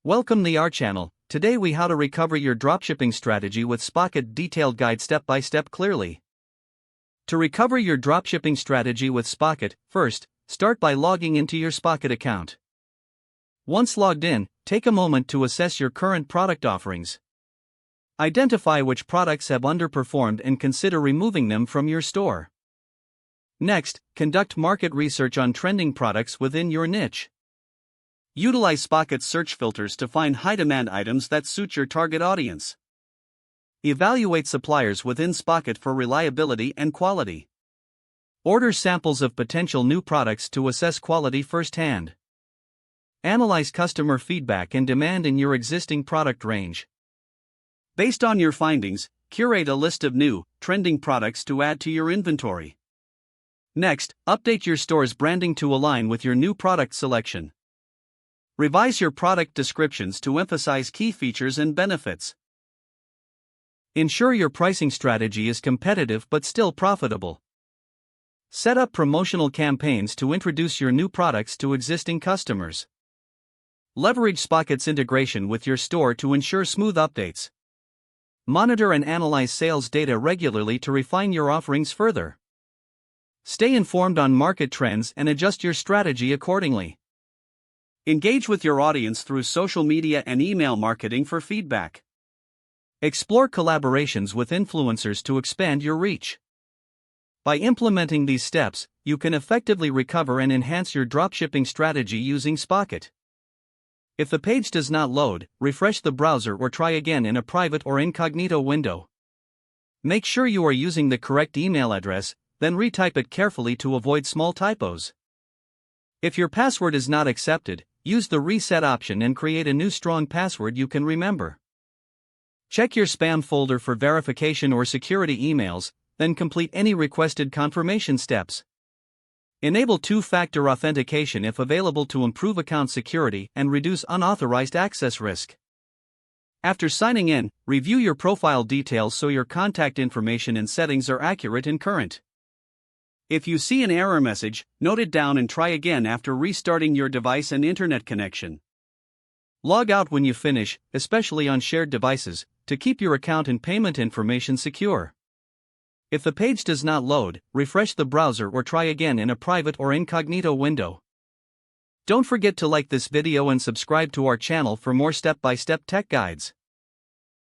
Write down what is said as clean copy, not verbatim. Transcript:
Welcome to our channel. Today we how to recover your dropshipping strategy with Spocket detailed guide step by step clearly. To recover your dropshipping strategy with Spocket, first, start by logging into your Spocket account. Once logged in, take a moment to assess your current product offerings. Identify which products have underperformed and consider removing them from your store. Next, conduct market research on trending products within your niche. Utilize Spocket's search filters to find high-demand items that suit your target audience. Evaluate suppliers within Spocket for reliability and quality. Order samples of potential new products to assess quality firsthand. Analyze customer feedback and demand in your existing product range. Based on your findings, curate a list of new, trending products to add to your inventory. Next, update your store's branding to align with your new product selection. Revise your product descriptions to emphasize key features and benefits. Ensure your pricing strategy is competitive but still profitable. Set up promotional campaigns to introduce your new products to existing customers. Leverage Spocket's integration with your store to ensure smooth updates. Monitor and analyze sales data regularly to refine your offerings further. Stay informed on market trends and adjust your strategy accordingly. Engage with your audience through social media and email marketing for feedback. Explore collaborations with influencers to expand your reach. By implementing these steps, you can effectively recover and enhance your dropshipping strategy using Spocket. If the page does not load, refresh the browser or try again in a private or incognito window. Make sure you are using the correct email address, then retype it carefully to avoid small typos. If your password is not accepted, use the reset option and create a new strong password you can remember. Check your spam folder for verification or security emails, then complete any requested confirmation steps. Enable two-factor authentication if available to improve account security and reduce unauthorized access risk. After signing in, review your profile details so your contact information and settings are accurate and current. If you see an error message, note it down and try again after restarting your device and internet connection. Log out when you finish, especially on shared devices, to keep your account and payment information secure. If the page does not load, refresh the browser or try again in a private or incognito window. Don't forget to like this video and subscribe to our channel for more step-by-step tech guides.